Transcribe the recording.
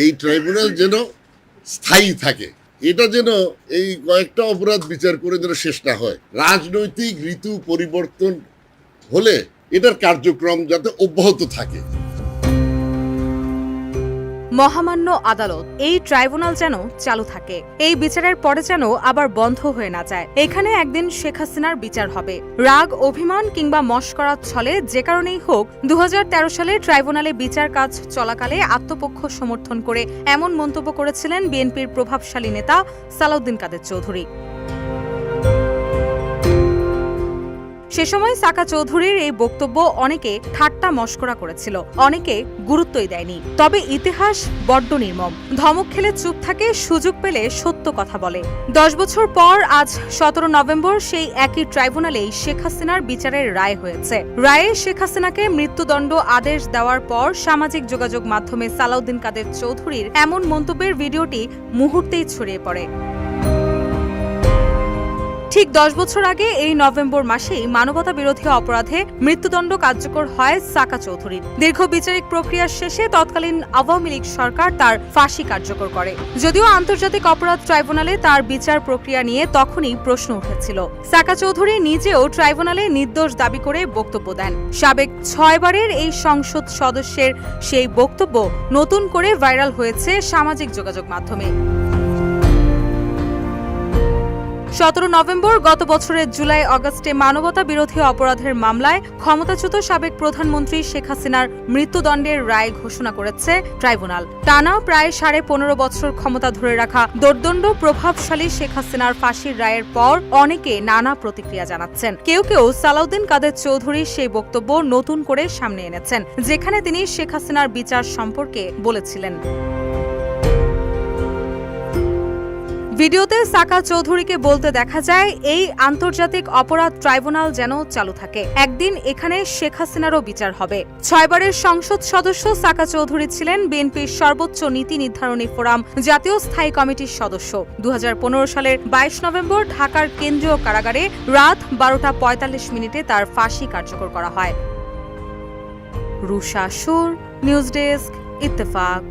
এই ট্রাইব্যুনাল যেন স্থায়ী থাকে, এটা যেন এই কয়েকটা অপরাধ বিচার করে যেন শেষ না হয়। রাজনৈতিক ঋতু পরিবর্তন হলে এটার কার্যক্রম যাতে অব্যাহত থাকে। মহামান্য আদালত এই ট্রাইব্যুনাল যেন চালু থাকে, এই বিচারের পরে যেন আবার বন্ধ হয়ে না যায়। এখানে একদিন শেখ হাসিনার বিচার হবে। রাগ, অভিমান কিংবা মশকরার ছলে যে কারণেই হোক 2013 সালে ট্রাইব্যুনালে বিচার কাজ চলাকালে আত্মপক্ষ সমর্থন করে এমন মন্তব্য করেছিলেন বিএনপির প্রভাবশালী নেতা সালাউদ্দিন কাদের চৌধুরী। সে সময় সাকা চৌধুরীর এই বক্তব্য অনেকে ঠাট্টা মশকরা করেছিল, অনেকে গুরুত্বই দেয়নি। তবে ইতিহাস বড্ড নির্মম। ধমক খেলে চুপ থাকে, সুযোগ পেলে সত্য কথা বলে। 10 বছর পর আজ 17 নভেম্বর সেই একই ট্রাইব্যুনালেই শেখ হাসিনার বিচারের রায় হয়েছে। রায়ে শেখ হাসিনাকে মৃত্যুদণ্ড আদেশ দেওয়ার পর সামাজিক যোগাযোগ মাধ্যমে সালাউদ্দিন কাদের চৌধুরীর এমন মন্তব্যের ভিডিওটি মুহূর্তেই ছড়িয়ে পড়ে। ঠিক 10 বছর আগে এই নভেম্বর মাসেই মানবতা বিরোধী অপরাধে মৃত্যুদণ্ড কার্যকর হয় সাকা চৌধুরীর। দীর্ঘ বিচারিক প্রক্রিয়ার শেষে তৎকালীন আওয়ামী লীগ সরকার তার ফাঁসি কার্যকর করে। যদিও আন্তর্জাতিক অপরাধ ট্রাইব্যুনালে তার বিচার প্রক্রিয়া নিয়ে তখনই প্রশ্ন উঠেছিল। সাকা চৌধুরী নিজেও ট্রাইব্যুনালে নির্দোষ দাবি করে বক্তব্য দেন। সাবেক 6 বারের এই সংসদ সদস্যের সেই বক্তব্য নতুন করে ভাইরাল হয়েছে সামাজিক যোগাযোগ মাধ্যমে। 17 নভেম্বর গত বছরের জুলাই আগস্টে মানবতা বিরোধী অপরাধের মামলায় ক্ষমতাচ্যুত সাবেক প্রধানমন্ত্রী শেখ হাসিনার মৃত্যুদণ্ডের রায় ঘোষণা করেছে ট্রাইব্যুনাল। টানা প্রায় 15.5 বছর ক্ষমতা ধরে রাখা দোর্দণ্ড প্রভাবশালী শেখ হাসিনার ফাঁসির রায়ের পর অনেকে নানা প্রতিক্রিয়া জানাচ্ছেন। কেউ কেউ সালাউদ্দিন কাদের চৌধুরীর সেই বক্তব্য নতুন করে সামনে এনেছেন, যেখানে তিনি শেখ হাসিনার বিচার সম্পর্কে বলেছিলেন। ভিডিওতে সাকা চৌধুরীকে বলতে দেখা যায়, এই আন্তর্জাতিক অপরাধ ট্রাইব্যুনাল যেন চালু থাকে, একদিন এখানে শেখ হাসিনারও বিচার হবে। 6 বারের সংসদ সদস্য সাকা চৌধুরী ছিলেন বিএনপির সর্বোচ্চ নীতি নির্ধারণী ফোরাম জাতীয় স্থায়ী কমিটির সদস্য। 2015 সালের 22 নভেম্বর ঢাকার কেন্দ্রীয় কারাগারে রাত 12:45 তার ফাঁসি কার্যকর করা হয়। রুশা সুর, নিউজ ডেস্ক, ইত্তেফাক।